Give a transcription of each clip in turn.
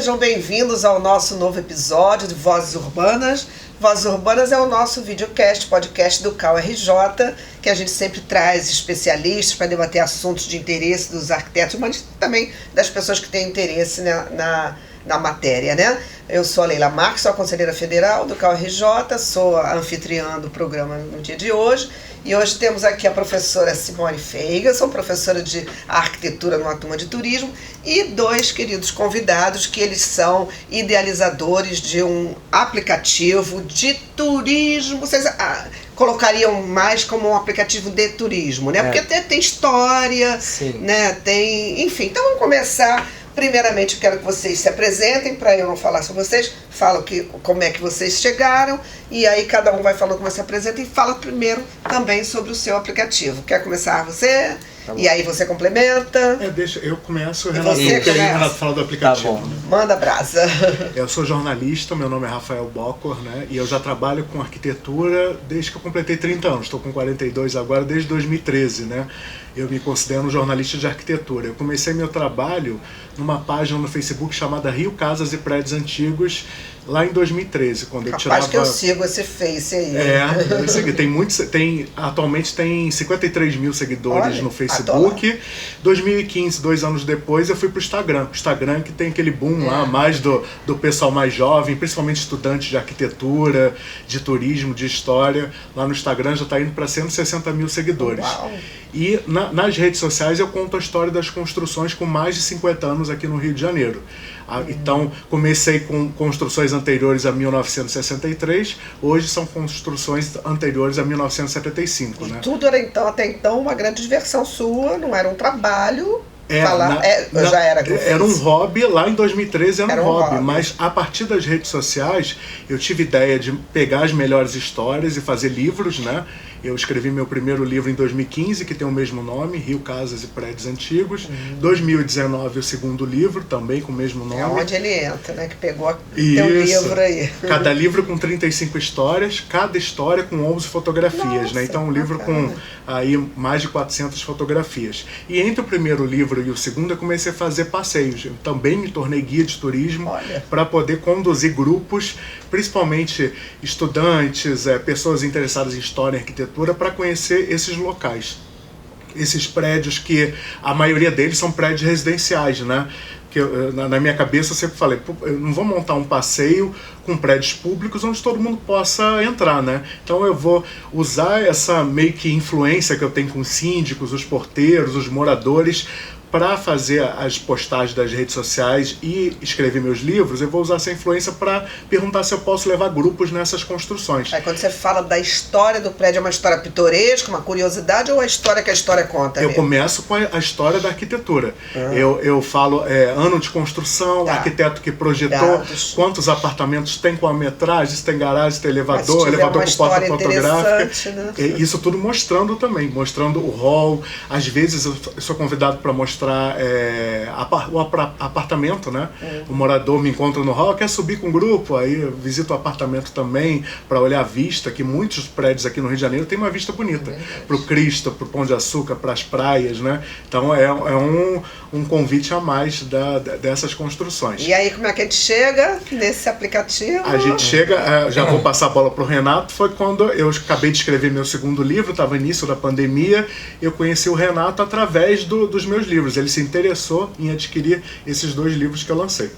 sejam bem-vindos ao nosso novo episódio de Vozes Urbanas. Vozes Urbanas é o nosso videocast, podcast do CAU-RJ, que a gente sempre traz especialistas para debater assuntos de interesse dos arquitetos, mas também das pessoas que têm interesse na matéria, né? Eu sou a Leila Marques, sou a conselheira federal do CAU-RJ, sou a anfitriã do programa no dia de hoje. E hoje temos aqui a professora Simone Feiga, sou professora de arquitetura numa turma de turismo, e dois queridos convidados que eles são idealizadores de um aplicativo de turismo. Vocês colocariam mais como um aplicativo de turismo, né? Porque tem história, sim, né? Tem, enfim. Então vamos começar. Primeiramente, eu quero que vocês se apresentem, para eu não falar sobre vocês, falo como é que vocês chegaram, e aí cada um vai falando como se apresenta e fala primeiro também sobre o seu aplicativo. Quer começar você? Tá, e aí você complementa? Deixa, eu começo, Renato, Renato fala do aplicativo. Tá bom. Né? Manda brasa. Eu sou jornalista, meu nome é Rafael Bocor, né? E eu já trabalho com arquitetura desde que eu completei 30 anos, estou com 42 agora, desde 2013, né? Eu me considero um jornalista de arquitetura. Eu comecei meu trabalho numa página no Facebook chamada Rio Casas e Prédios Antigos, lá em 2013, quando eu tirava... que eu sigo esse Face aí. Eu segui. Atualmente tem 53 mil seguidores no Facebook. 2015, 2 anos depois, eu fui pro Instagram. O Instagram que tem aquele boom lá, mais do pessoal mais jovem, principalmente estudantes de arquitetura, de turismo, de história. Lá no Instagram já está indo para 160 mil seguidores. Uau. E nas redes sociais eu conto a história das construções com mais de 50 anos aqui no Rio de Janeiro. Então, comecei com construções anteriores a 1963, hoje são construções anteriores a 1975. E tudo era até então uma grande diversão sua, não era um trabalho. Era um hobby, lá em 2013 era um hobby, mas a partir das redes sociais eu tive ideia de pegar as melhores histórias e fazer livros, né? Eu escrevi meu primeiro livro em 2015, que tem o mesmo nome, Rio, Casas e Prédios Antigos. 2019 o segundo livro, também com o mesmo nome. É onde ele entra, né? Que pegou teu livro aí. Cada livro com 35 histórias, cada história com 11 fotografias. Nossa, né? Então um livro com aí mais de 400 fotografias. E entre o primeiro livro e o segundo eu comecei a fazer passeios. Eu também me tornei guia de turismo para poder conduzir grupos, principalmente estudantes, pessoas interessadas em história e arquitetura, para conhecer esses locais. Esses prédios que a maioria deles são prédios residenciais, né? Que na minha cabeça eu sempre falei, eu não vou montar um passeio com prédios públicos onde todo mundo possa entrar, né? Então eu vou usar essa meio que influência que eu tenho com os síndicos, os porteiros, os moradores, para fazer as postagens das redes sociais e escrever meus livros. Eu vou usar essa influência para perguntar se eu posso levar grupos nessas construções. Aí quando você fala da história do prédio, é uma história pitoresca, uma curiosidade, ou a história que a história conta? Eu começo com a história da arquitetura. Eu falo ano de construção, arquiteto que projetou, quantos apartamentos tem, qual a metragem, se tem garagem, se tem elevador com porta fotográfica. Né? Isso tudo mostrando também, mostrando o hall. Às vezes eu sou convidado para mostrar o apartamento, né? O morador me encontra no hall, quer subir com o grupo, aí eu visito o apartamento também para olhar a vista, que muitos prédios aqui no Rio de Janeiro tem uma vista bonita, para o Cristo, para o Pão de Açúcar, para as praias, né? Então é um convite a mais dessas construções. E aí como é que a gente chega nesse aplicativo? A gente chega, já vou passar a bola para o Renato, foi quando eu acabei de escrever meu segundo livro, estava no início da pandemia, eu conheci o Renato através dos meus livros. Ele se interessou em adquirir esses 2 livros que eu lancei.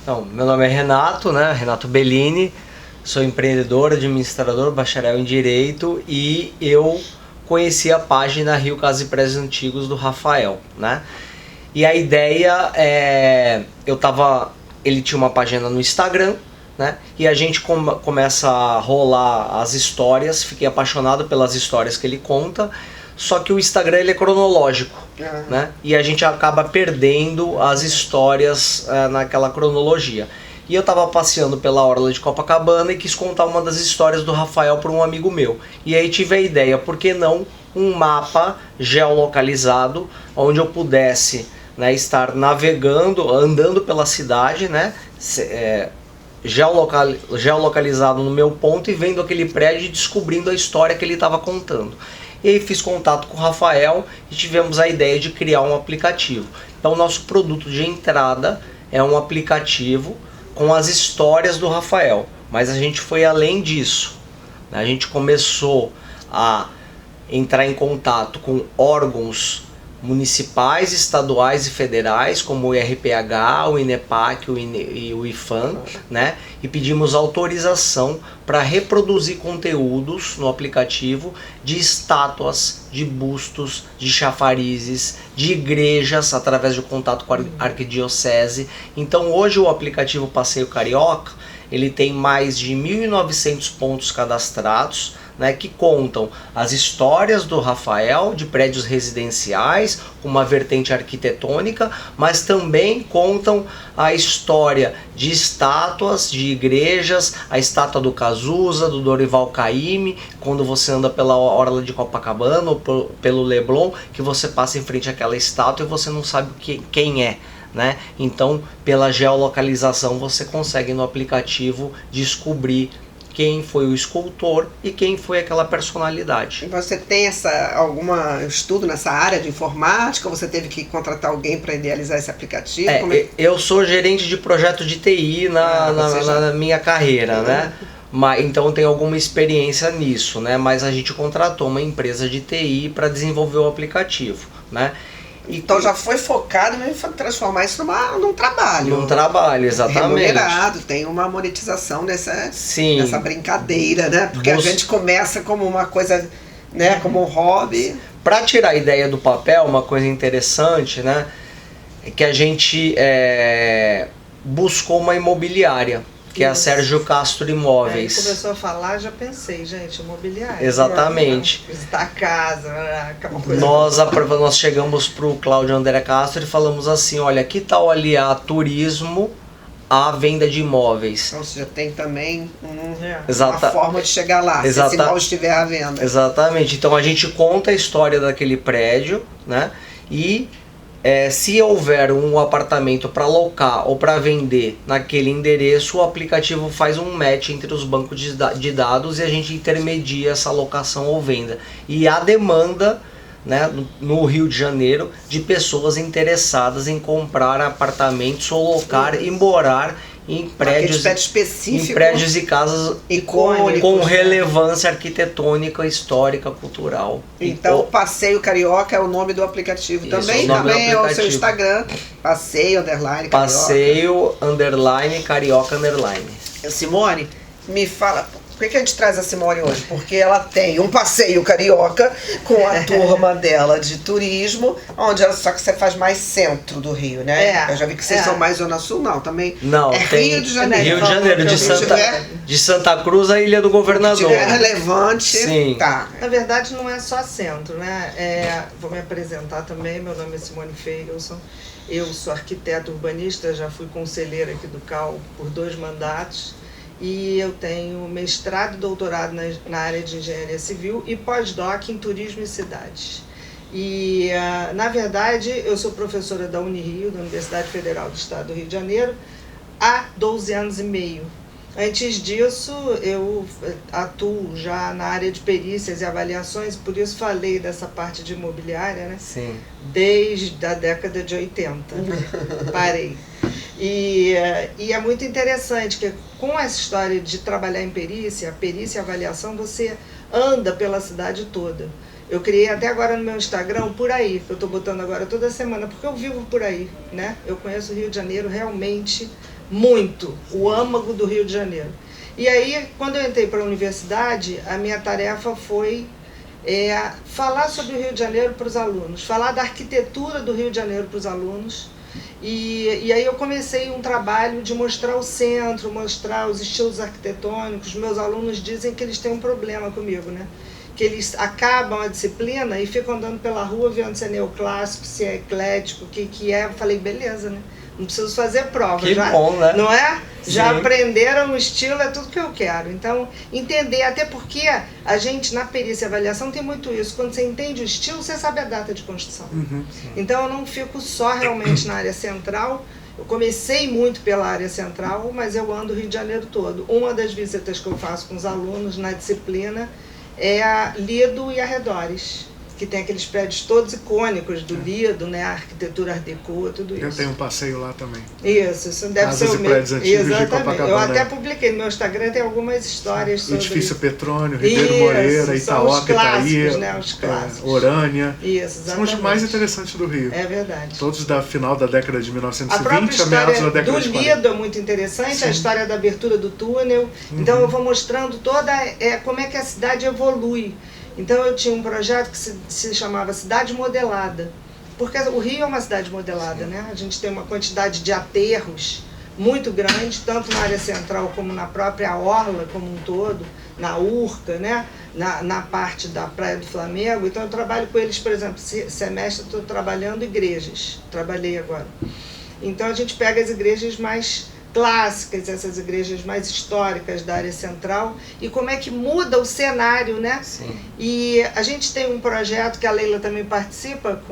Então, meu nome é Renato, né? Renato Bellini, sou empreendedor, administrador, bacharel em Direito, e eu conheci a página Rio Casas e Prédios Antigos do Rafael, né? E a ideia ele tinha uma página no Instagram, né? E a gente começa a rolar as histórias, fiquei apaixonado pelas histórias que ele conta. Só que o Instagram ele é cronológico, né? E a gente acaba perdendo as histórias naquela cronologia. E eu estava passeando pela orla de Copacabana e quis contar uma das histórias do Rafael para um amigo meu. E aí tive a ideia, por que não um mapa geolocalizado, onde eu pudesse, né, estar navegando, andando pela cidade, né? Geolocalizado no meu ponto e vendo aquele prédio e descobrindo a história que ele estava contando. E aí fiz contato com o Rafael e tivemos a ideia de criar um aplicativo. Então o nosso produto de entrada é um aplicativo com as histórias do Rafael, mas a gente foi além disso. A gente começou a entrar em contato com órgãos municipais, estaduais e federais, como o IRPH, o INEPAC e o IFAM, né? E pedimos autorização para reproduzir conteúdos no aplicativo de estátuas, de bustos, de chafarizes, de igrejas, através de contato com a arquidiocese. Então hoje o aplicativo Passeio Carioca, ele tem mais de 1.900 pontos cadastrados, né, que contam as histórias do Rafael, de prédios residenciais, com uma vertente arquitetônica, mas também contam a história de estátuas, de igrejas, a estátua do Cazuza, do Dorival Caymmi, quando você anda pela orla de Copacabana ou pelo Leblon, que você passa em frente àquela estátua e você não sabe quem é. Né? Então, pela geolocalização, você consegue no aplicativo descobrir quem foi o escultor e quem foi aquela personalidade. Você tem algum estudo nessa área de informática? Ou você teve que contratar alguém para idealizar esse aplicativo? Eu sou gerente de projeto de TI na minha carreira, né? Então tem alguma experiência nisso, né? Mas a gente contratou uma empresa de TI para desenvolver o aplicativo, né? Então já foi focado em transformar isso num trabalho. Num trabalho, exatamente. Remunerado, tem uma monetização nessa brincadeira, né? Porque a gente começa como uma coisa, né? Como um hobby. Para tirar a ideia do papel, uma coisa interessante, né? É que a gente buscou uma imobiliária, que é a Sérgio Castro Imóveis. Começou a falar, já pensei, gente, imobiliária. Exatamente. Visitar a casa, aquela coisa. Nós chegamos para o Cláudio André Castro e falamos assim, olha, que tal aliar turismo à venda de imóveis? Então você já tem também uma forma de chegar lá, se esse imóvel estiver à venda. Exatamente. Então a gente conta a história daquele prédio, né? E se houver um apartamento para alocar ou para vender naquele endereço, o aplicativo faz um match entre os bancos de dados e a gente intermedia essa alocação ou venda. E há demanda, né, no Rio de Janeiro, de pessoas interessadas em comprar apartamentos ou locar e morar em prédios e casas icônicos, com relevância arquitetônica, histórica, cultural. Então, o Passeio Carioca é o nome do aplicativo. Também é o seu Instagram, Passeio_Carioca_. Simone, me fala, por que a gente traz a Simone hoje? Porque ela tem um passeio carioca com a turma dela de turismo, só que você faz mais centro do Rio, né? Eu já vi que vocês são mais Zona Sul, não, também. Não, Rio de Janeiro. Rio de Janeiro, de Santa Cruz à Ilha do Governador. Se tiver relevante, sim. Tá. Na verdade, não é só centro, né? Vou me apresentar também, meu nome é Simone Feilson. Eu sou arquiteta urbanista, já fui conselheira aqui do CAL por 2 mandatos. E eu tenho mestrado e doutorado na área de engenharia civil e pós-doc em turismo e cidades. E, na verdade, eu sou professora da Unirio, da Universidade Federal do Estado do Rio de Janeiro, há 12 anos e meio. Antes disso, eu atuo já na área de perícias e avaliações, por isso falei dessa parte de imobiliária, né? Sim. Desde a década de 80. Parei. E é muito interessante que com essa história de trabalhar em perícia e avaliação, você anda pela cidade toda. Eu criei até agora no meu Instagram, Por Aí, que eu estou botando agora toda semana, porque eu vivo por aí, né? Eu conheço o Rio de Janeiro realmente muito, o âmago do Rio de Janeiro. E aí, quando eu entrei para a universidade, a minha tarefa foi falar sobre o Rio de Janeiro para os alunos, falar da arquitetura do Rio de Janeiro para os alunos. E aí eu comecei um trabalho de mostrar o centro, mostrar os estilos arquitetônicos. Meus alunos dizem que eles têm um problema comigo, né? Que eles acabam a disciplina e ficam andando pela rua vendo se é neoclássico, se é eclético, o que é. Eu falei, beleza, né? Não preciso fazer prova, que bom, né? Não é? Sim. Já aprenderam o estilo, é tudo que eu quero. Então, entender, até porque a gente na perícia e avaliação tem muito isso. Quando você entende o estilo, você sabe a data de construção. Então, eu não fico só realmente na área central. Eu comecei muito pela área central, mas eu ando o Rio de Janeiro todo. Uma das visitas que eu faço com os alunos na disciplina é a Lido e Arredores, que tem aqueles prédios todos icônicos do Lido, né? A arquitetura Art Deco, tudo isso. Eu tenho um passeio lá também. Isso deve Casas ser o e prédios antigos de Exatamente. Copacabana. Eu até publiquei no meu Instagram, tem algumas histórias O sobre... edifício Petrônio, Ribeiro Moreira, Itaoca, Itaí, né? Os clássicos. Orânia. Isso, exatamente. São os mais interessantes do Rio. É verdade. Todos da final da década de A 1920 própria a meados história da década de do 40. Lido é muito interessante, Sim. a história da abertura do túnel. Então eu vou mostrando toda como é que a cidade evolui. Então eu tinha um projeto que se chamava Cidade Modelada, porque o Rio é uma cidade modelada, né? A gente tem uma quantidade de aterros muito grande, tanto na área central como na própria orla como um todo, na Urca, né? Na parte da Praia do Flamengo. Então eu trabalho com eles, por exemplo, semestre estou trabalhando igrejas, trabalhei agora. Então a gente pega as igrejas mais clássicas, essas igrejas mais históricas da área central, e como é que muda o cenário, né? Sim. E a gente tem um projeto que a Leila também participa,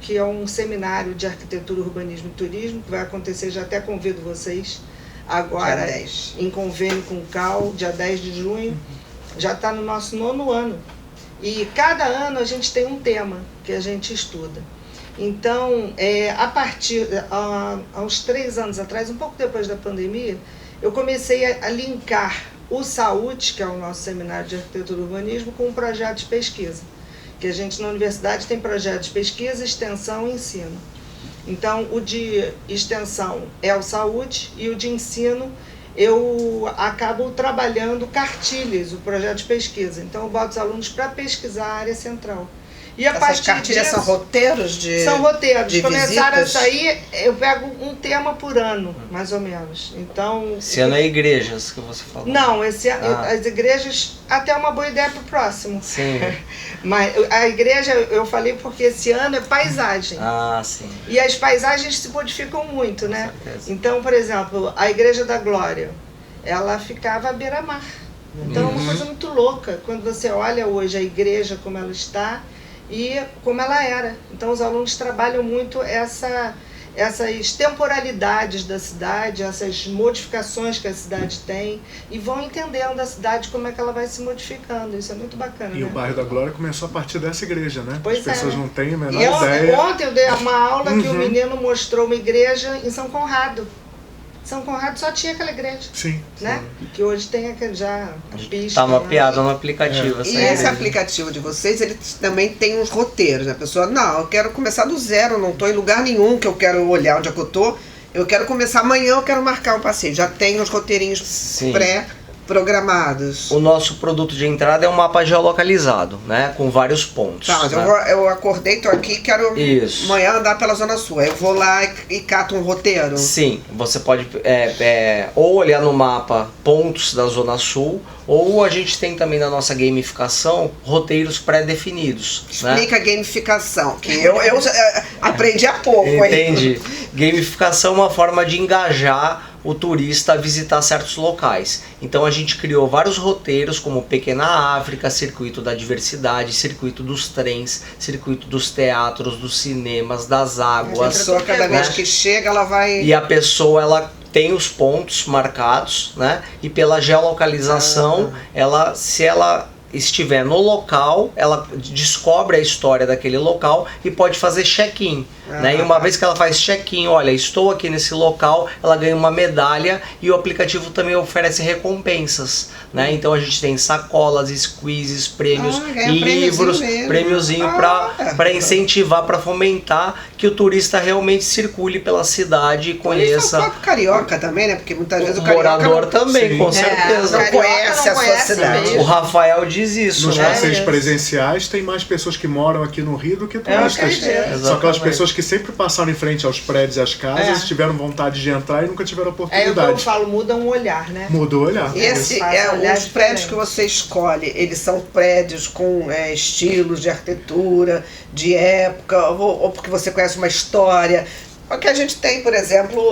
que é um seminário de arquitetura, urbanismo e turismo, que vai acontecer, já até convido vocês agora, Dia 10. em convênio com o CAL, dia 10 de junho, já está no nosso 9º ano. E cada ano a gente tem um tema que a gente estuda. Então, há uns 3 anos atrás, um pouco depois da pandemia, eu comecei a linkar o SAUT, que é o nosso seminário de arquitetura e urbanismo, com um projeto de pesquisa. Que a gente na universidade tem projetos de pesquisa, extensão e ensino. Então, o de extensão é o SAUT e o de ensino eu acabo trabalhando cartilhas, o projeto de pesquisa. Então, eu boto os alunos para pesquisar a área central. E a Essas cartilhas são roteiros de São roteiros. de Começaram visitas? a sair, eu pego um tema por ano, mais ou menos. Então, Esse ano é igrejas que você falou. não, as igrejas, até uma boa ideia para o próximo. Sim. Mas a igreja, eu falei porque esse ano é paisagem. Ah, sim. E as paisagens se modificam muito, né? Com certeza. Então, por exemplo, a Igreja da Glória, ela ficava à beira-mar. Então, é uma coisa muito louca. Quando você olha hoje a igreja como ela está e como ela era. Então, os alunos trabalham muito essas temporalidades da cidade, essas modificações que a cidade tem, e vão entendendo a cidade, como é que ela vai se modificando. Isso é muito bacana, E né? o bairro da Glória começou a partir dessa igreja, né? Pois As pessoas é. não têm a menor E ideia. ontem eu dei uma aula que o menino mostrou uma igreja em São Conrado. São Conrado só tinha aquela igreja, Sim. né? Que hoje tem já a pista. Tá né? mapeado no aplicativo. essa E esse igreja. aplicativo de vocês, ele também tem uns roteiros, né? A pessoa, não, eu quero começar do zero, não estou em lugar nenhum que eu quero olhar onde é que eu tô. Eu quero começar amanhã, eu quero marcar um passeio. Já tem os roteirinhos Sim. pré-programados. O nosso produto de entrada é um mapa geolocalizado, né? Com vários pontos. Tá, mas né? eu acordei, tô aqui, quero Isso. amanhã andar pela Zona Sul. Aí eu vou lá e cato um roteiro. Sim, você pode ou olhar no mapa pontos da Zona Sul, ou a gente tem também na nossa gamificação roteiros pré-definidos. Né? Explica a gamificação, que eu aprendi há pouco. hein? Entendi. Gamificação é uma forma de engajar o turista a visitar certos locais. Então a gente criou vários roteiros, como Pequena África, Circuito da Diversidade, Circuito dos Trens, Circuito dos Teatros, dos cinemas, das A águas. pessoa, cada vez né? que chega, ela vai... E a pessoa, ela tem os pontos marcados, né? E pela geolocalização, se ela estiver no local, ela descobre a história daquele local e pode fazer check-in. Né? E uma vez que ela faz check-in, olha, estou aqui nesse local, ela ganha uma medalha e o aplicativo também oferece recompensas. Né? Então a gente tem sacolas, squeezes, prêmios, ganha livros, prêmiozinho mesmo. prêmiozinho para incentivar, para fomentar que o turista realmente circule pela cidade e Isso é o conheça. próprio carioca também, né? Porque muitas vezes O o carioca morador não... também, Sim. com certeza. não conhece a sua conhece cidade. mesmo. O Rafael diz isso, Nos né? passeios presenciais tem mais pessoas que moram aqui no Rio do que turistas. acredito. São aquelas Exatamente. pessoas que sempre passaram em frente aos prédios e às casas, tiveram vontade de entrar e nunca tiveram É o que eu oportunidade. falo, muda um olhar, né? Mudou o olhar. Esse Faz é olhar os prédios diferente. que você escolhe, eles são prédios com estilos de arquitetura, de época, ou porque você conhece uma história. Porque a gente tem, por exemplo,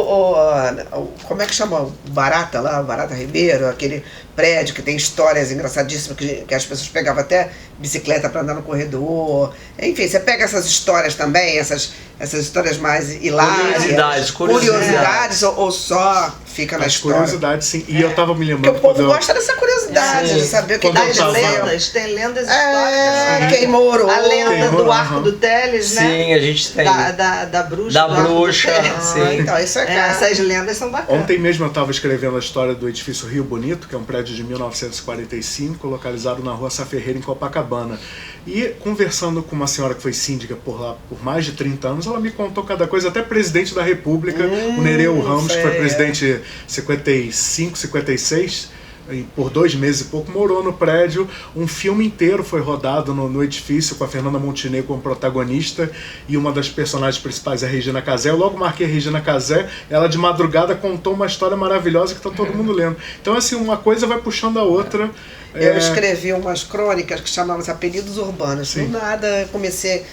como é que chama? O Barata lá, o Barata Ribeiro, aquele prédio que tem histórias engraçadíssimas, que as pessoas pegavam até bicicleta para andar no corredor. Enfim, você pega essas histórias também, essas histórias mais hilárias. Curiosidades. Curiosidades ou só fica na As história. curiosidades, sim. E eu tava me Porque lembrando... o povo quando eu- gosta dessa curiosidade, Sim. de saber o que Quando eu Das tava- lendas, tem lendas históricas. É, né? quem morou. A lenda Quem do morou, arco do Teles, né? Sim, a gente tem. Da bruxa. Da do arco do bruxa, Teles. sim. Então, isso é cara. Essas lendas são bacanas. Ontem mesmo eu estava escrevendo a história do edifício Rio Bonito, que é um prédio de 1945, localizado na rua Sá Ferreira, em Copacabana. E conversando com uma senhora que foi síndica por lá por mais de 30 anos, ela me contou cada coisa, até presidente da República, o Nereu Ramos, que foi sei. presidente 55, 56, e por 2 meses e pouco, morou no prédio. Um filme inteiro foi rodado no edifício, com a Fernanda Montenegro como protagonista, e uma das personagens principais é a Regina Casé. Eu logo marquei a Regina Casé, ela de madrugada contou uma história maravilhosa que está todo mundo lendo. Então, assim, uma coisa vai puxando a outra. Eu escrevi umas crônicas que chamavam-se Apelidos Urbanos. Sim. Do nada, eu comecei,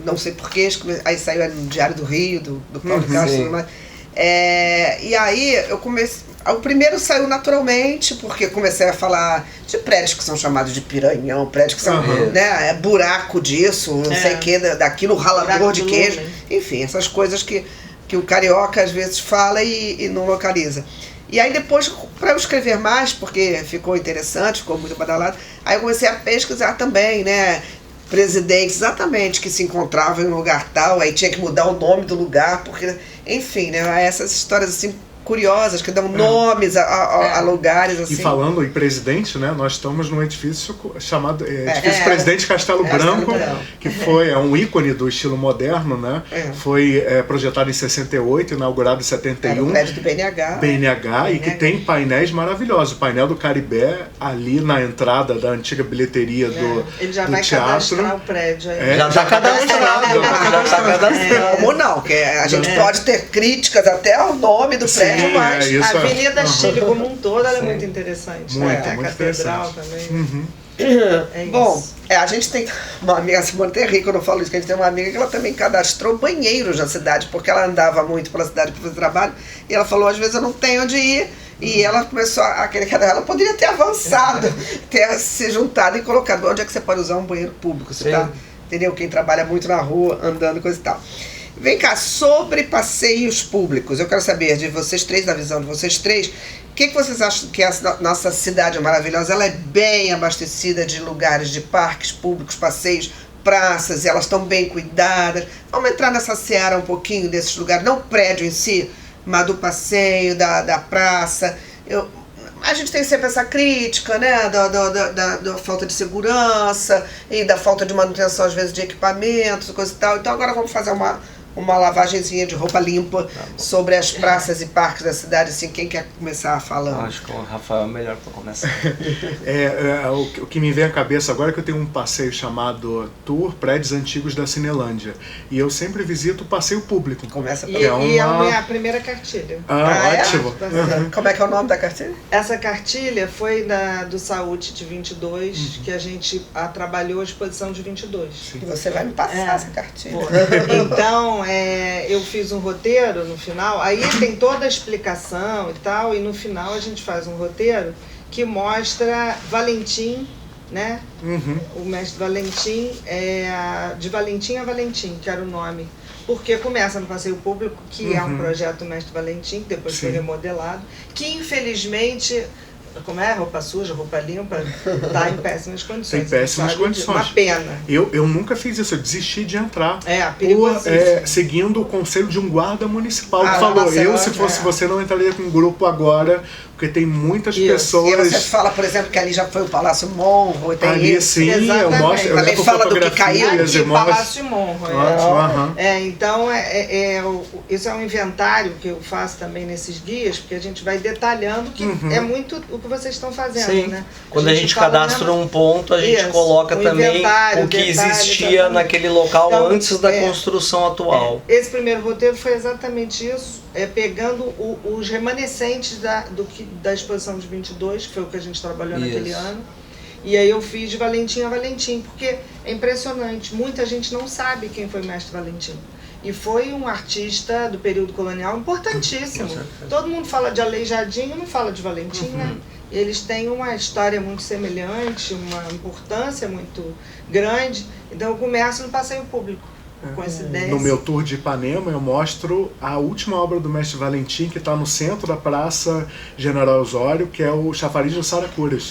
não sei porquê, aí saiu no Diário do Rio, do Paulo Castro e tudo mais. E aí eu comecei. O primeiro saiu naturalmente, porque eu comecei a falar de prédios que são chamados de piranhão, prédios que são buraco disso, não sei o que, daquilo, ralador Buraco de do queijo. lumen. Enfim, essas coisas que o carioca às vezes fala e não localiza. E aí depois, para eu escrever mais, porque ficou interessante, ficou muito badalado, aí eu comecei a pesquisar também, né? Presidentes, exatamente, que se encontravam em um lugar tal, aí tinha que mudar o nome do lugar, porque, enfim, né? Essas histórias assim curiosas, que dão nomes a lugares assim. E falando em presidente, né, nós estamos num edifício chamado Edifício Presidente Castelo Branco, que é um ícone do estilo moderno, né? Foi projetado em 68, inaugurado em 71. Era o prédio do BNH. E que tem painéis maravilhosos. O painel do Caribé, ali na entrada da antiga bilheteria do Ele já do vai teatro. cadastrar o prédio aí. Já está cadastrado. Já está cadastrado. Como não? Que a gente pode ter críticas até ao nome do prédio, mas isso A Avenida Chile como um todo ela é Sim. muito interessante. Muito, né? A muito catedral interessante. também. É isso. Bom, a gente tem uma amiga, a Simone até ri quando eu falo isso, que a gente tem uma amiga que ela também cadastrou banheiros na cidade, porque ela andava muito pela cidade para fazer trabalho, e ela falou, às vezes eu não tenho onde ir, e ela começou a querer cadastrar, ela poderia ter avançado, ter se juntado e colocado, onde é que você pode usar um banheiro público, você tá, entendeu? Quem trabalha muito na rua, andando, coisa e tal. Vem cá, sobre passeios públicos, eu quero saber de vocês três, da visão de vocês três, o que vocês acham que a nossa cidade é maravilhosa? Ela é bem abastecida de lugares, de parques públicos, passeios, praças, e elas estão bem cuidadas. Vamos entrar nessa seara um pouquinho desses lugares, não o prédio em si, mas do passeio, da praça. A gente tem sempre essa crítica, né, da falta de segurança e da falta de manutenção, às vezes, de equipamentos, coisa e tal. Então agora vamos fazer uma lavagenzinha de roupa limpa sobre as praças e parques da cidade, assim, quem quer começar falando? Acho que o Rafael é melhor para começar. O que me vem à cabeça agora é que eu tenho um passeio chamado Tour Prédios Antigos da Cinelândia, e eu sempre visito o passeio público. Começa E é a minha cartilha. Ótimo. Como é que é o nome da cartilha? Essa cartilha foi do Saúde de 22, que a gente trabalhou a exposição de 22. E você vai me passar essa cartilha. Então, eu fiz um roteiro no final, aí tem toda a explicação e tal, e no final a gente faz um roteiro que mostra Valentim, né? O mestre Valentim, de Valentim a Valentim, que era o nome. Porque começa no Passeio Público, que é um projeto Mestre Valentim, que depois foi remodelado, que infelizmente, como é? Roupa suja, roupa limpa, está em péssimas condições. Em péssimas condições. Uma pena. Eu nunca fiz isso, eu desisti de entrar. Perigosíssimo. Seguindo o conselho de um guarda municipal que lá falou, na Ceilândia, se fosse você não entraria com um grupo agora, porque tem muitas E pessoas... você fala, por exemplo, que ali já foi o Palácio Monro, e tem Ali isso. sim, eu mostro, eu Também levo fala do que fotografias caiu e Aqui, mostro. Palácio Monro. Então, isso é um inventário que eu faço também nesses guias, porque a gente vai detalhando que é muito o que vocês estão fazendo, Sim. né? Quando a gente fala cadastra um ponto, a gente coloca também o que existia exatamente. naquele local Então, antes da construção atual. Esse primeiro roteiro foi exatamente isso, pegando os remanescentes da exposição de 22, que foi o que a gente trabalhou naquele ano. E aí eu fiz de Valentim a Valentim, porque é impressionante, muita gente não sabe quem foi o mestre Valentim. E foi um artista do período colonial importantíssimo. Todo mundo fala de Aleijadinho, não fala de Valentim, né? Eles têm uma história muito semelhante, uma importância muito grande. Então eu começo no passeio público. Coincidência. No meu tour de Ipanema, eu mostro a última obra do mestre Valentim, que está no centro da Praça General Osório, que é o Chafariz das Saracuras,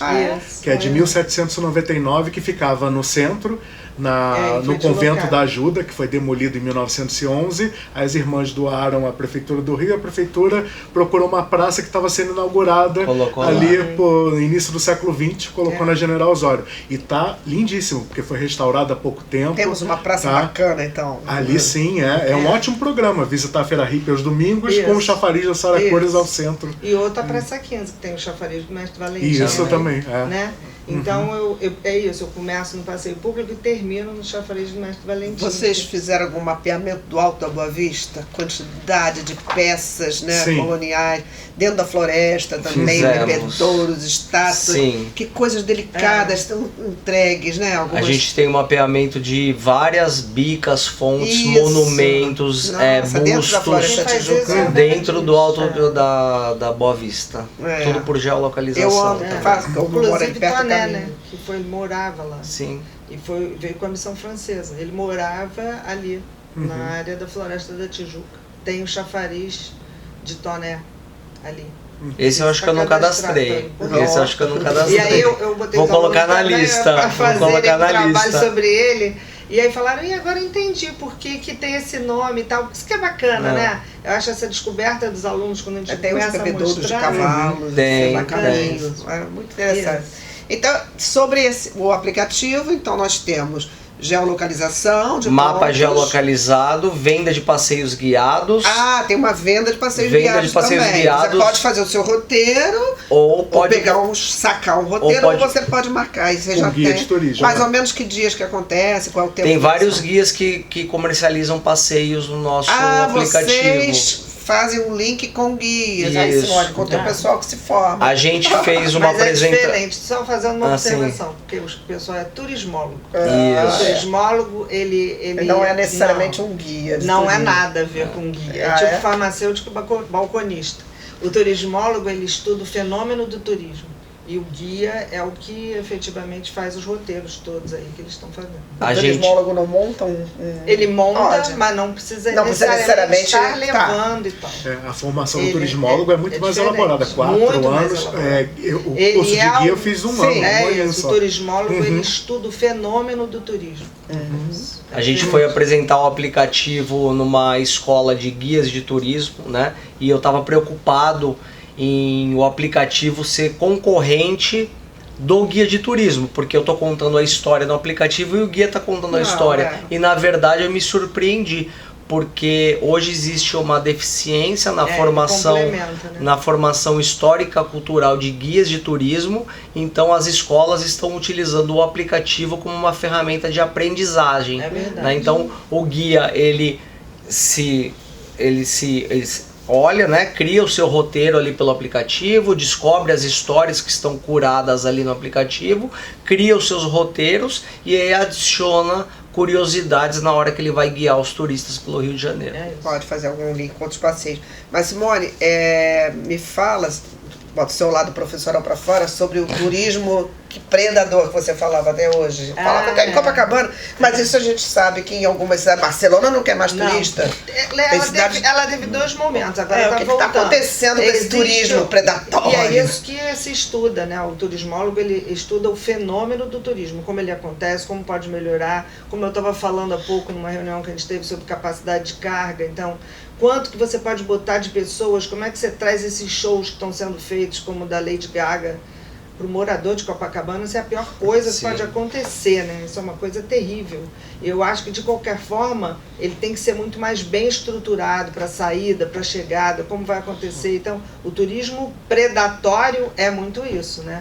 que é de 1799, que ficava no centro, no convento da Ajuda, que foi demolido em 1911. As irmãs doaram à Prefeitura do Rio, a Prefeitura procurou uma praça que estava sendo inaugurada ali no início do século XX, colocou na General Osório. E tá lindíssimo, porque foi restaurada há pouco tempo. Temos uma praça bacana, então. Ali sim, é um ótimo programa, visitar a Feira Hippie aos domingos, com o Chafariz das Saracuras ao centro. E outra Praça 15, que tem o Chafariz do Mestre Valentim. Isso também, né? Então, é isso, eu começo no passeio público e termino no Chafariz do Mestre Valentim. Vocês fizeram algum mapeamento do Alto da Boa Vista? Quantidade de peças, né, coloniais, dentro da floresta também, bebedouros, estátuas. Sim. Que coisas delicadas estão entregues, né? A gente tem um mapeamento de várias bicas, fontes, Isso. monumentos, Nossa, dentro da bustos, Floresta Tijucana. dentro do Alto da Boa Vista. Tudo por geolocalização. Eu amo, eu moro ali Inclusive perto do Toné, caminho. né? Que morava lá. Sim. E veio com a missão francesa. Ele morava ali, na área da Floresta da Tijuca. Tem o Chafariz de Toné ali. Esse eu acho que eu não cadastrei. Esse eu acho que eu não cadastrei. E aí eu botei Vou colocar na também lista. pra fazer Vou colocar na trabalho lista sobre ele. E aí falaram, e agora eu entendi por que tem esse nome e tal. Isso que é bacana, né? Eu acho essa descoberta dos alunos, quando a gente tem os começa a bebedouros mostrar. de cavalos, tem. É muito interessante. Então, sobre o aplicativo, então nós temos geolocalização de mapa pontos. geolocalizado, venda de passeios guiados. Tem uma venda de passeios Venda guiados de passeios também. guiados. Você pode fazer o seu roteiro, ou pode pegar sacar um roteiro, ou você pode marcar. E você já guia tem de turismo, mais ou menos que dias que acontece, qual é o tempo. Tem vários guias que comercializam passeios no nosso aplicativo. Vocês fazem um link com guias, aí Simone, com o teu pessoal que se forma. A gente fez uma apresentação. Mas é diferente, só fazendo uma observação, porque o pessoal é turismólogo. O turismólogo, ele não é necessariamente um guia. Não é nada a ver com guia. É tipo farmacêutico balconista. O turismólogo, ele estuda o fenômeno do turismo. E o guia é o que efetivamente faz os roteiros todos aí que eles estão fazendo. O turismólogo não monta Ele monta, mas não precisa necessariamente estar levando e tal. A formação do turismólogo é muito mais elaborada. 4 anos. O curso de guia eu fiz um ano. O turismólogo, ele estuda o fenômeno do turismo. A gente foi apresentar o aplicativo numa escola de guias de turismo, né? E eu estava preocupado em o aplicativo ser concorrente do guia de turismo, porque eu estou contando a história no aplicativo e o guia está contando a história. E na verdade eu me surpreendi, porque hoje existe uma deficiência na formação, na formação histórica cultural de guias de turismo. Então as escolas estão utilizando o aplicativo como uma ferramenta de aprendizagem. Né? Então o guia ele olha, né, cria o seu roteiro ali pelo aplicativo, descobre as histórias que estão curadas ali no aplicativo, cria os seus roteiros e aí adiciona curiosidades na hora que ele vai guiar os turistas pelo Rio de Janeiro. Pode fazer algum link com outros passeios. Mas Simone, me fala, bota o seu lado professoral para fora, sobre o turismo predador que você falava até hoje. Falava até em Copacabana, mas isso a gente sabe que em algumas cidades, Barcelona não quer mais turista. Ela teve 2 momentos, agora o que está acontecendo com esse turismo predatório? E é isso que se estuda, né? O turismólogo, ele estuda o fenômeno do turismo, como ele acontece, como pode melhorar, como eu estava falando há pouco numa reunião que a gente teve sobre capacidade de carga. Então, quanto que você pode botar de pessoas, como é que você traz esses shows que estão sendo feitos, como o da Lady Gaga, para o morador de Copacabana. Isso é a pior coisa que pode acontecer, né? Isso é uma coisa terrível. Eu acho que, de qualquer forma, ele tem que ser muito mais bem estruturado para a saída, para a chegada, como vai acontecer. Então, o turismo predatório é muito isso, né?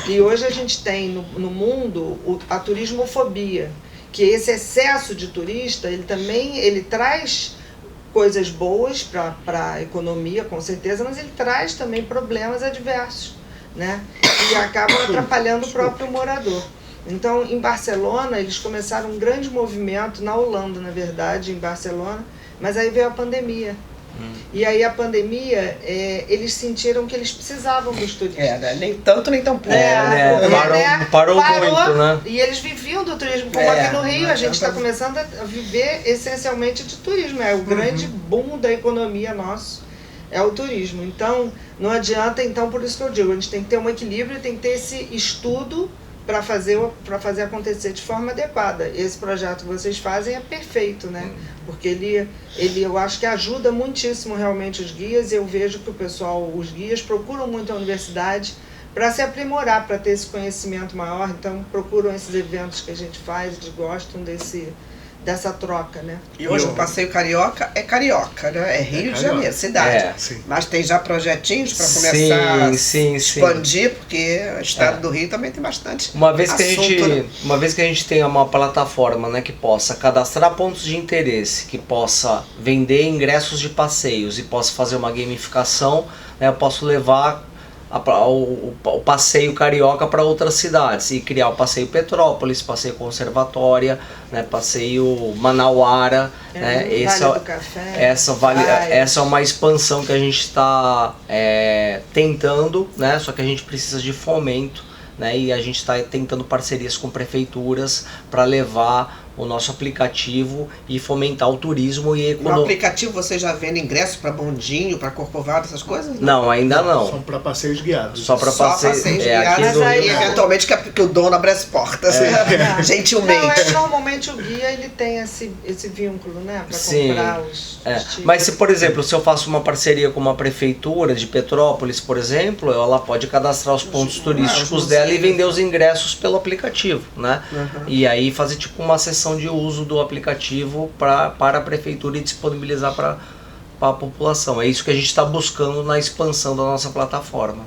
E hoje a gente tem no mundo a turismofobia, que esse excesso de turista, ele traz coisas boas para a economia, com certeza, mas ele traz também problemas adversos, né? E acabam atrapalhando o próprio morador. Então, em Barcelona, eles começaram um grande movimento, na Holanda, na verdade, em Barcelona, mas aí veio a pandemia. E aí a pandemia, eles sentiram que eles precisavam dos turistas. Nem tanto, nem tão pouco. Parou muito, né? E eles viviam viviam do turismo, como aqui no Rio a gente está começando a viver essencialmente de turismo, é o grande boom da economia nosso, é o turismo. Então, não adianta, então, por isso que eu digo, a gente tem que ter um equilíbrio, tem que ter esse estudo para fazer acontecer de forma adequada. Esse projeto que vocês fazem é perfeito, né? Porque ele eu acho que ajuda muitíssimo realmente os guias, e eu vejo que os guias procuram muito a universidade para se aprimorar, para ter esse conhecimento maior, então procuram esses eventos que a gente faz, eles gostam dessa troca, né? E hoje o Passeio Carioca, né? É Rio de Janeiro, cidade. Mas tem já projetinhos para começar a expandir, porque o estado do Rio também tem bastante uma vez que a gente tenha uma plataforma, né, que possa cadastrar pontos de interesse, que possa vender ingressos de passeios e possa fazer uma gamificação, né, eu posso levar o passeio carioca para outras cidades e criar o passeio Petrópolis, passeio Conservatória, né, passeio Manauara, né, essa é uma expansão que a gente está tentando, né, só que a gente precisa de fomento, né, e a gente está tentando parcerias com prefeituras para levar o nosso aplicativo e fomentar o turismo e No aplicativo você já vende ingresso para bondinho, para corcovado, essas coisas? Não, ainda não. São para passeios guiados. Só para passeios guiados. Aqui Aí, eventualmente, que o dono abre as portas, gentilmente. Normalmente o guia ele tem esse vínculo, né? Para comprar os Mas se, por exemplo, se eu faço uma parceria com uma prefeitura de Petrópolis, por exemplo, ela pode cadastrar os pontos turísticos dela e vender os ingressos pelo aplicativo, né? E aí fazer tipo uma sessão de uso do aplicativo para a prefeitura e disponibilizar para a população. É isso que a gente está buscando na expansão da nossa plataforma.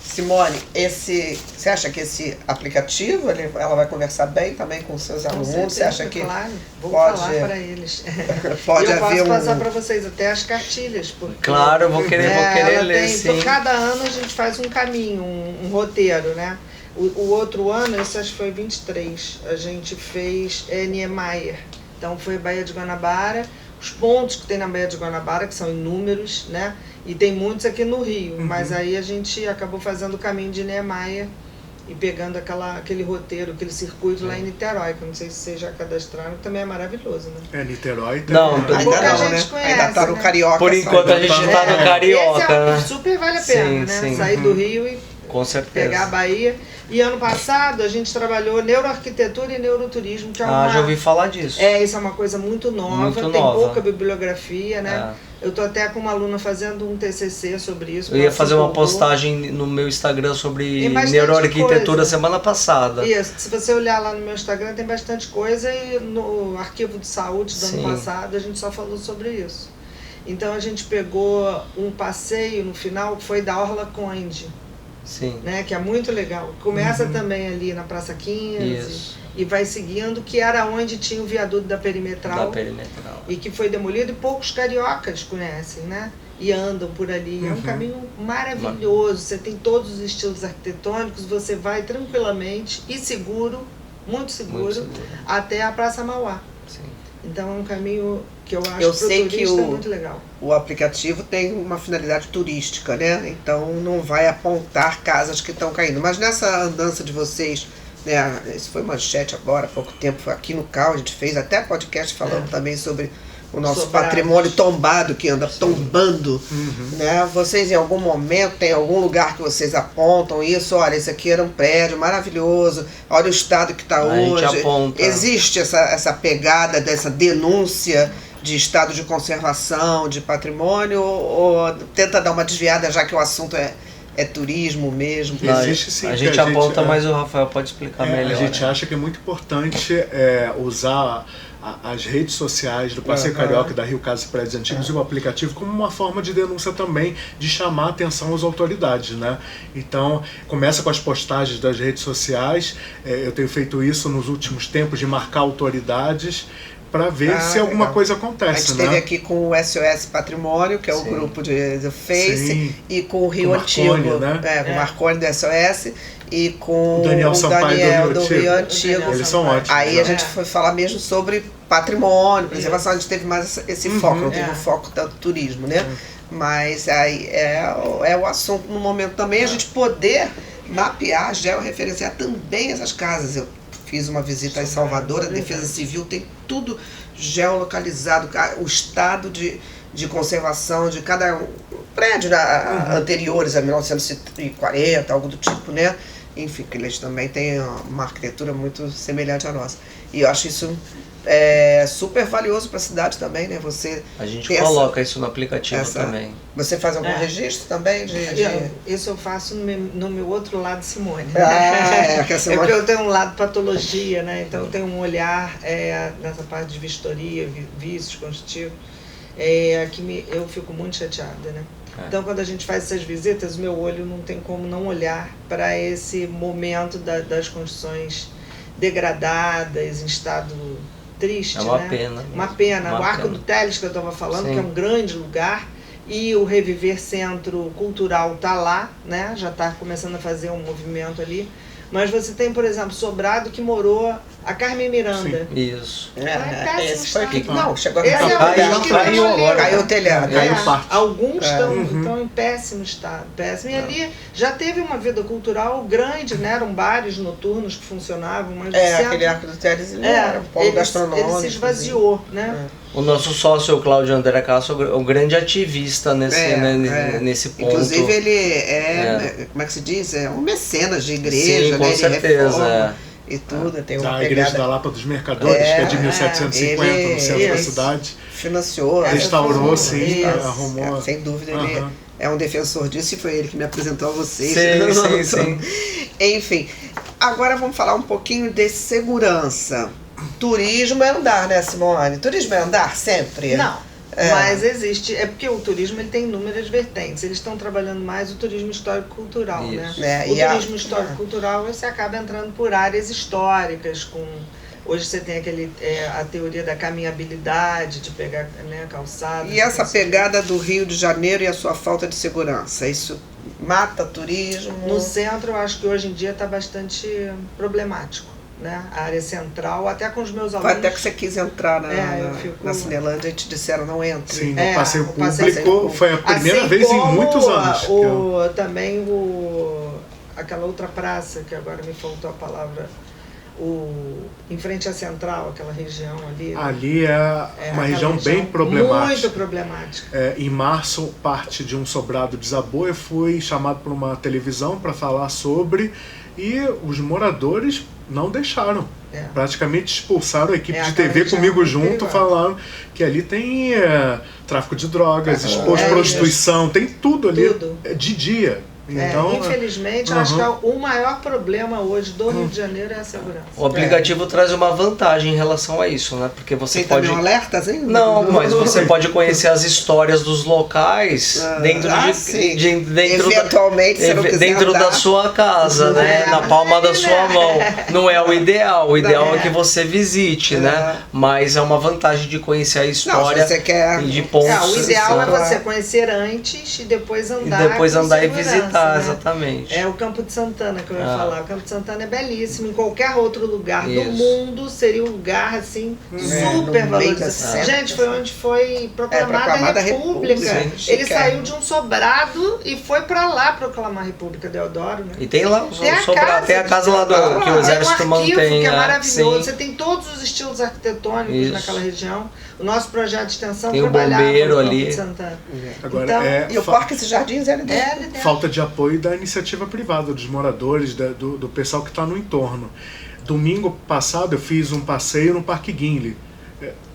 Simone, você acha que esse aplicativo ela vai conversar bem também com os seus alunos? Você acha que vou falar para eles. Pode eu haver posso passar para vocês até as cartilhas. Porque, claro, eu vou querer ler, sim. Cada ano a gente faz um caminho, um roteiro, né? O outro ano, esse acho que foi 23, a gente fez Niemeyer. Então foi Baía de Guanabara, os pontos que tem na Baía de Guanabara, que são inúmeros, né? E tem muitos aqui no Rio, mas aí a gente acabou fazendo o caminho de Niemeyer e pegando aquele roteiro, aquele circuito lá em Niterói, que eu não sei se vocês já cadastraram, que também é maravilhoso, né? Niterói também. Não, ainda não, né? Ainda está no Carioca. Por enquanto a gente está no Carioca, né? Super vale a pena, né? Sim. Sair do Rio e com certeza. Pegar a Bahia. E ano passado a gente trabalhou neuroarquitetura e neuroturismo, que é já ouvi falar disso. Isso é uma coisa muito nova, tem pouca bibliografia, né? Eu tô até com uma aluna fazendo um TCC sobre isso. Eu ia fazer uma postagem no meu Instagram sobre neuroarquitetura semana passada. Isso, se você olhar lá no meu Instagram tem bastante coisa, e no arquivo de saúde do ano passado a gente só falou sobre isso. Então a gente pegou um passeio no final que foi da Orla Conde. Sim. Né, que é muito legal. Começa também ali na Praça 15 e vai seguindo, que era onde tinha o viaduto da Perimetral. E que foi demolido e poucos cariocas conhecem, né? E andam por ali. É um caminho maravilhoso. Você tem todos os estilos arquitetônicos, você vai tranquilamente e muito seguro, até a Praça Mauá. Sim. Então é um caminho que eu acho muito legal. O aplicativo tem uma finalidade turística, né? Então não vai apontar casas que estão caindo. Mas nessa andança de vocês, né? Isso foi manchete agora, há pouco tempo, foi aqui no CAU, a gente fez até podcast falando também sobre o nosso patrimônio tombado, que anda tombando, né? Vocês em algum momento, tem algum lugar que vocês apontam isso? Olha, esse aqui era um prédio maravilhoso, olha o estado que está hoje. Existe essa pegada dessa denúncia de estado de conservação, de patrimônio, ou tenta dar uma desviada, já que o assunto é turismo mesmo? Existe sim. A gente aponta, mas o Rafael pode explicar melhor. A gente acha que é muito importante usar as redes sociais do Passeio Carioca, da Rio Casas e Prédios Antigos e o aplicativo como uma forma de denúncia também, de chamar a atenção às autoridades, né? Então, começa com as postagens das redes sociais, eu tenho feito isso nos últimos tempos, de marcar autoridades, para ver se alguma coisa acontece. A gente esteve aqui com o SOS Patrimônio, que é o grupo do Face, e com o Rio Antigo, né? Com o Marconi do SOS, e com o Daniel Sampaio do Rio Antigo. Eles são ótimos. Aí a gente foi falar mesmo sobre patrimônio, preservação, a gente teve mais esse foco, não teve um foco tanto turismo, né? Mas aí é o assunto no momento também, a gente poder mapear, georreferenciar também essas casas. Eu fiz uma visita em Salvador, a Defesa Civil tem tudo geolocalizado, o estado de conservação de cada prédio anteriores a 1940, algo do tipo, né? Enfim, que eles também têm uma arquitetura muito semelhante à nossa. E eu acho isso super valioso para a cidade também, né? A gente coloca isso no aplicativo também. Você faz algum registro também? Isso eu faço no meu outro lado, Simone. Que a Simone... porque eu tenho um lado patologia, né? Então eu tenho um olhar nessa parte de vistoria, vícios constitutivos, que eu fico muito chateada, né? Então, quando a gente faz essas visitas, o meu olho não tem como não olhar para esse momento das construções degradadas, em estado triste, É uma né? pena. Uma pena. O Arco do Teles, que eu estava falando, que é um grande lugar, e o Reviver Centro Cultural está lá, né? Já está começando a fazer um movimento ali. Mas você tem, por exemplo, Sobrado, que morou a Carmen Miranda. Sim. Isso. Esse foi aqui. Não, chegou Esse a caiu o telhado. Alguns estão em péssimo estado. Péssimo. E ali já teve uma vida cultural grande, né? Eram bares noturnos que funcionavam. Mas aquele Arco do Teles era um polo gastronômico. Ele se esvaziou, né? O nosso sócio, o Cláudio André Castro, é um grande ativista nesse ponto. Inclusive ele como é que se diz? É um mecenas de igreja, sim, com certeza. E tudo, tem uma Igreja da Lapa dos Mercadores, que é de 1750, no centro da cidade. Financiou, restaurou, arrumou. Sem dúvida, ele é um defensor disso e foi ele que me apresentou a vocês. Sim. Enfim, agora vamos falar um pouquinho de segurança. Turismo é andar, né, Simone? Turismo é andar sempre? Não, mas existe. É porque o turismo ele tem inúmeras vertentes. Eles estão trabalhando mais o turismo histórico-cultural, né? O turismo histórico-cultural você acaba entrando por áreas históricas. Hoje você tem a teoria da caminhabilidade, de pegar calçadas. E essa pegada do Rio de Janeiro e a sua falta de segurança, isso mata turismo? No centro, eu acho que hoje em dia está bastante problemático. Né? A área central, até com os meus alunos. Foi até que você quis entrar na Cinelândia e te disseram não entre. Sim, no passeio público foi a primeira vez em muitos anos. Também aquela outra praça, que agora me faltou a palavra, em frente à central, aquela região ali. Ali é uma região bem problemática. Muito problemática. Em março, parte de um sobrado desabou. Eu fui chamado por uma televisão para falar sobre, e os moradores não deixaram. Praticamente expulsaram a equipe de TV comigo junto, falando que ali tem tráfico de drogas, prostituição, tem tudo ali de dia. Então, infelizmente, eu acho que o maior problema hoje do Rio de Janeiro é a segurança. O aplicativo traz uma vantagem em relação a isso, né? Porque você tem pode... também um alerta, hein? Não, mas você pode conhecer as histórias dos locais dentro eventualmente, dentro da sua casa, né? Na palma da sua mão. Não é o ideal. O ideal é que você visite, né? Mas é uma vantagem de conhecer a história. Não, se você quer... de pontos. O ideal é você conhecer antes e depois andar. E depois andar e visitar. Exatamente. É o Campo de Santana que eu ia falar. O Campo de Santana é belíssimo. Em qualquer outro lugar do mundo seria um lugar assim super valorizado. Gente, foi onde foi proclamada a República. Ele saiu de um sobrado e foi pra lá proclamar a República, Deodoro, né? E tem lá o sobrado, tem a casa lá que o exército mantém. Que é maravilhoso. Você tem todos os estilos arquitetônicos naquela região. O nosso projeto de extensão tem trabalhava no Campo de Santana. Agora, e o Parque e Jardins era falta de apoio da iniciativa privada, dos moradores, do pessoal que está no entorno. Domingo passado eu fiz um passeio no Parque Guinle.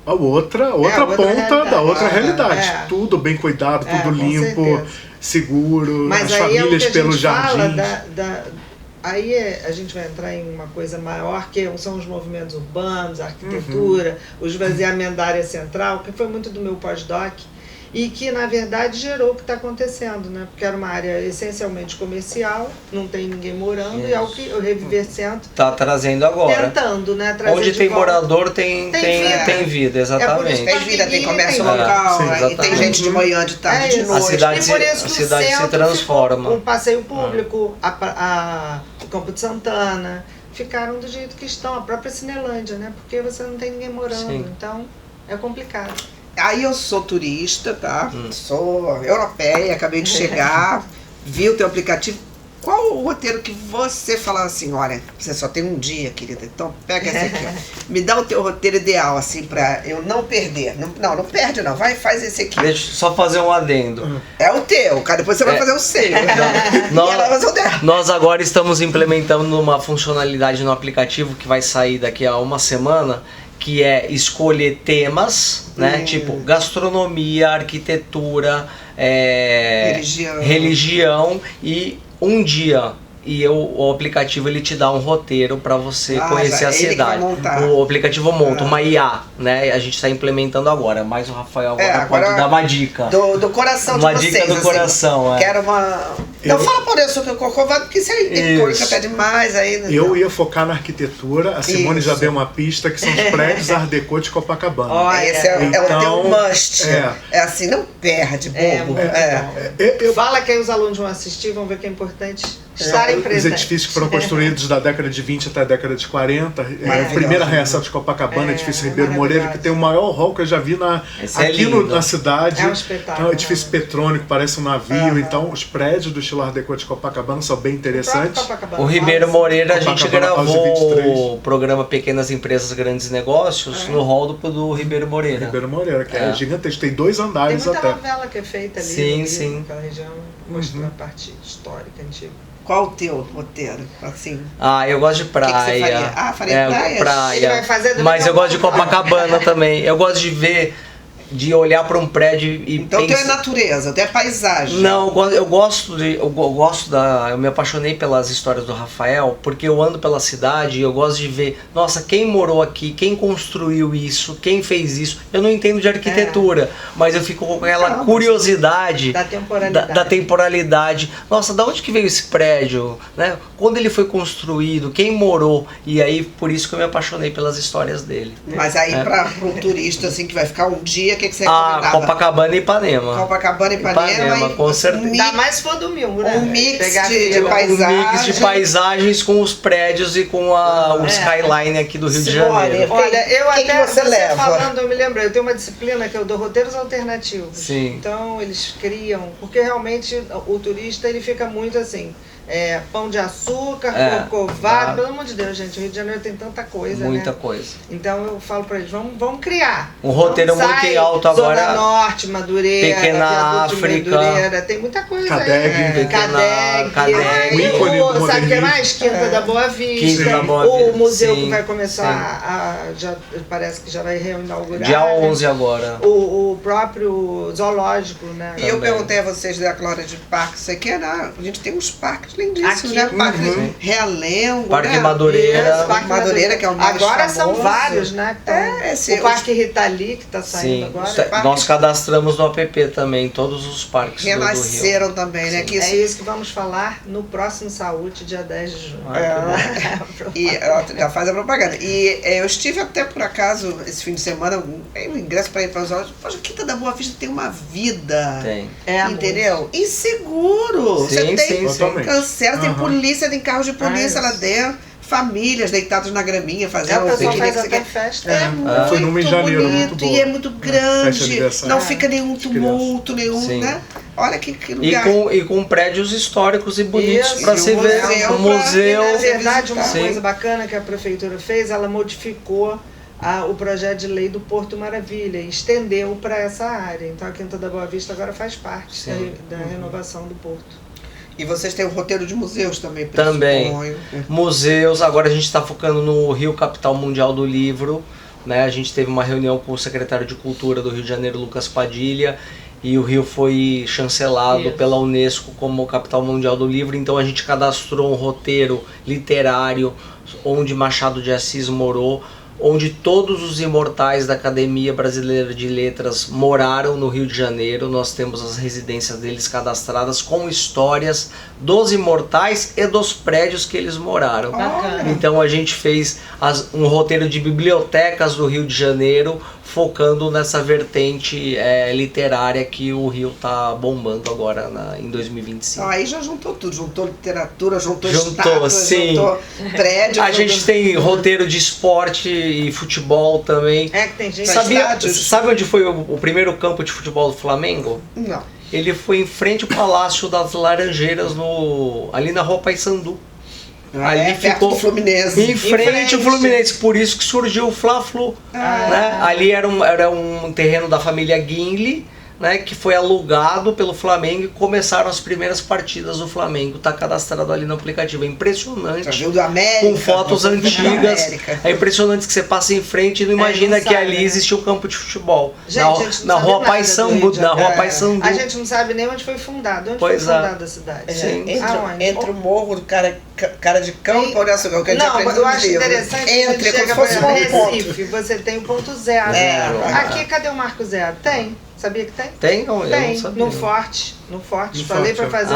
A outra ponta da outra realidade. Tudo bem cuidado, tudo limpo, seguro, mas as famílias pelos jardins. Aí a gente vai entrar em uma coisa maior, que são os movimentos urbanos, a arquitetura, o esvaziamento da área central, que foi muito do meu pós-doc, e que, na verdade, gerou o que está acontecendo, né? Porque era uma área essencialmente comercial, não tem ninguém morando, e é o que o Reviver Centro está trazendo agora. Tentando, né? Trazer onde tem morador, tem vida, exatamente. Tem vida, tem comércio local, e tem gente de manhã, de tarde, de noite. A cidade se transforma. O passeio público, o Campo de Santana, ficaram do jeito que estão, a própria Cinelândia, né? Porque você não tem ninguém morando, então é complicado. Aí eu sou turista, tá? Sou europeia, acabei de chegar, vi o teu aplicativo. Qual o roteiro que você fala assim, olha, você só tem um dia, querida, então pega esse aqui, ó. Me dá o teu roteiro ideal, assim, pra eu não perder. Não perde não, vai, faz esse aqui. Deixa eu só fazer um adendo. É o teu, cara, depois você vai fazer o seu. E Nós- ela vai fazer o dela. Nós agora estamos implementando uma funcionalidade no aplicativo que vai sair daqui a uma semana, que é escolher temas, né? Tipo gastronomia, arquitetura, religião e um dia. E o aplicativo ele te dá um roteiro para você conhecer a ele que vai cidade. montar. O aplicativo monta uma IA, né? A gente está implementando agora, mas o Rafael agora pode dar uma dica. Do coração Uma de vocês. dica do assim. coração, Quero uma. Não fala por isso que eu corcovado, porque isso aí tem coisa até demais aí. Né? Eu ia focar na arquitetura, a Simone já deu uma pista, que são os prédios Art Deco de Copacabana. Olha, Esse é o teu então, must. É assim, não perde, bobo. Fala que aí os alunos vão assistir, vão ver que é importante estarem Os presentes. edifícios que foram construídos da década de 20 até a década de 40. A primeira reação de Copacabana, edifício Ribeiro Moreira, que tem o maior hall que eu já vi aqui na cidade. É um espetáculo. É um edifício petrônico, parece um navio. Então, os prédios do estilo Art Deco de Copacabana são bem interessantes. O Ribeiro Moreira, a gente Copacabana, gravou o programa Pequenas Empresas, Grandes Negócios no hall do Ribeiro Moreira. Ribeiro Moreira, que é gigantesco, tem 2 Tem andares muita até. novela que é feita ali Sim, no Rio, sim. naquela região, mostrando a parte histórica antiga. Qual o teu roteiro? Assim. Eu gosto de praia. que você faria? Faria praia? Ele vai fazer do Mas eu gosto de Copacabana. Copacabana também. Eu gosto de ver, de olhar para um prédio e Então tu é natureza, tu é paisagem. Não, eu gosto eu me apaixonei pelas histórias do Rafael, porque eu ando pela cidade e eu gosto de ver, nossa, quem morou aqui, quem construiu isso, quem fez isso. Eu não entendo de arquitetura, mas eu fico com aquela curiosidade Da temporalidade. Nossa, da onde que veio esse prédio, né? Quando ele foi construído, quem morou? E aí, por isso que eu me apaixonei pelas histórias dele. Mas aí para um turista assim que vai ficar um dia, o que você recomendava? Copacabana e Ipanema. Copacabana e Ipanema, com certeza. Ainda mais se for do Milmo, né? Um mix Pegar de fila. paisagem. Um mix de paisagens com os prédios e com o skyline aqui do Rio de Janeiro. Olha, eu Quem até que você leva? falando, eu me lembrei, eu tenho uma disciplina que eu dou roteiros alternativos. Sim. Então eles criam, porque realmente o turista ele fica muito assim, pão de açúcar, corcovado, pelo amor de Deus, gente, o Rio de Janeiro tem tanta coisa, Muita né? coisa. Então eu falo pra eles, vamos criar. Um roteiro Então, muito sai, alto agora. Zona Norte, Madureira, Pequena Viaduto de África. Madureira, tem muita coisa Cadeg, aí. Cadeg. O ícone do Sabe o que modernismo. mais? Quinta da Boa Vista. Quinta da Boa O Vista, museu sim, que vai começar já parece que já vai reinaugurar. Dia né? 11 agora. O próprio zoológico, né? E eu Também. perguntei a vocês da Glória de Parque, isso aqui a gente tem uns parques lindíssimos, Aqui, né? Parque Realengo, Parque né? Madureira. Esse Parque Madureira, que é o mais Agora são famoso. vários, né? que tão- esse- o Parque Rita Lee, que está saindo Sim, agora. nós cadastramos no app também todos os parques do Rio. Renasceram também, né? Sim. Que É isso que vamos falar no próximo Saúde, dia 10 de junho. E já faz a propaganda. E eu estive até por acaso esse fim de semana, o ingresso para ir para os olhos. Poxa, Quinta da Boa Vista tem uma vida. Tem. Entendeu? E seguro. Sim, Você tem sim, sim. cancela, tem polícia, tem carros de polícia Ah, lá isso. dentro. Famílias deitadas na graminha O fazendo pessoal piquenique, faz não sei o até quê. festa. É muito Foi numa em janeiro, bonito muito boa. e é muito Festa de grande. aniversário. Não fica nenhum de tumulto, nenhum, Sim. né? Olha que E lugar. com prédios históricos e bonitos Isso, para e se um ver. museu Um museu. Na verdade, uma Sim. coisa bacana que a prefeitura fez, ela modificou o projeto de lei do Porto Maravilha e estendeu para essa área. Então a Quinta da Boa Vista agora faz parte Sim. da renovação do Porto. E vocês têm um roteiro de museus também, Também. pressuponho. Museus, agora a gente está focando no Rio, capital mundial do livro, né? A gente teve uma reunião com o secretário de Cultura do Rio de Janeiro, Lucas Padilha, e o Rio foi chancelado Isso. pela Unesco como capital mundial do livro, então a gente cadastrou um roteiro literário onde Machado de Assis morou, onde todos os imortais da Academia Brasileira de Letras moraram no Rio de Janeiro. Nós temos as residências deles cadastradas com histórias dos imortais e dos prédios que eles moraram. Bacana. Então a gente fez um roteiro de bibliotecas do Rio de Janeiro, focando nessa vertente literária que o Rio está bombando agora em 2025. Aí já juntou tudo, juntou literatura, juntou Juntou, estátuas, sim. juntou prédio. A gente tem roteiro de esporte e futebol também. É que tem gente Sabe- Sabia, estádios. sabe onde foi o primeiro campo de futebol do Flamengo? Não. ele foi em frente ao Palácio das Laranjeiras, ali na Rua Paissandu. Ali perto do Fluminense. Em frente ao Fluminense, por isso que surgiu o Fla-Flu. Né? Ali era um terreno da família Guinle, né, que foi alugado pelo Flamengo e começaram as primeiras partidas do Flamengo. Está cadastrado ali no aplicativo. É impressionante. Do América, com fotos antigas. É impressionante que você passa em frente e não imagina que ali existia um campo de futebol. Gente, na Rua Paissandu. A gente não sabe nem onde foi fundado. Onde foi fundada a cidade? Sim. Entre o morro do cara de campo, olha só, que a gente não, eu acho interessante que a gente chega para Recife, você tem o ponto zero. Aqui, cadê o Marco Zero? Tem. Sabia que tem? Tem? Não, tem. Eu não sabia. No Forte. Falei para fazer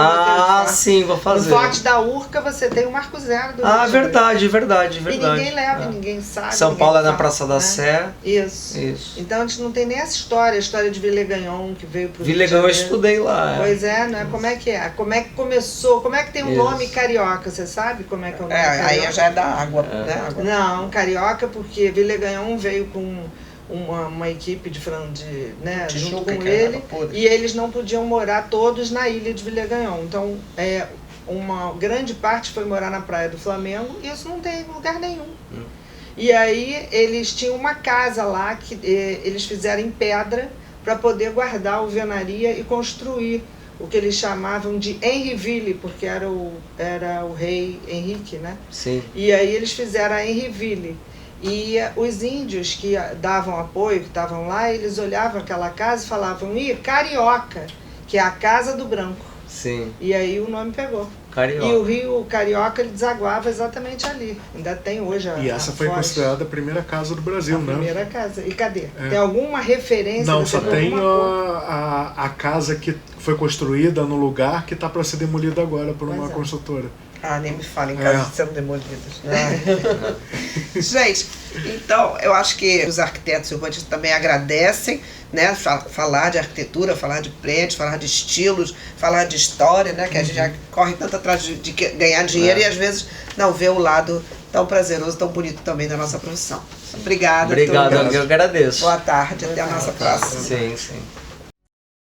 sim, vou fazer. No Forte da Urca você tem o Marco Zero do verdade. E ninguém leva, ninguém sabe. São Paulo é na Praça da Sé. Isso. Então a gente não tem nem essa história, a história de Villegagnon que veio pro Villegagnon eu estudei lá. Pois é, né? Como é que é? Como é que começou? Como é que tem o nome carioca? Você sabe como é que é o nome carioca? Aí já é da água, né? Não, carioca porque Villegagnon veio com uma equipe né, junto com ele, e eles não podiam morar todos na ilha de Villegagnon. Então, uma grande parte foi morar na Praia do Flamengo, e isso não tem lugar nenhum. E aí, eles tinham uma casa lá, que eles fizeram em pedra, para poder guardar a alvenaria e construir o que eles chamavam de Henriville, porque era o rei Henrique, né? Sim. E aí, eles fizeram a Henriville. E os índios que davam apoio, que estavam lá, eles olhavam aquela casa e falavam, Carioca, que é a casa do branco. Sim. E aí o nome pegou. Carioca. E o rio Carioca, ele desaguava exatamente ali. Ainda tem hoje E essa foi considerada a primeira casa do Brasil, né? A primeira casa. E cadê? Tem alguma referência? Não, só tem a casa que foi construída no lugar que está para ser demolida agora por uma construtora. Nem me fala em casas sendo demolidas. Gente, então eu acho que os arquitetos urbanistas também agradecem, né? Falar de arquitetura, falar de prédios, falar de estilos, falar de história, né? Que a gente já corre tanto atrás de ganhar dinheiro e às vezes não vê o lado tão prazeroso, tão bonito também da nossa profissão. Obrigada. Obrigado, eu agradeço. Boa tarde, até a nossa próxima. Sim.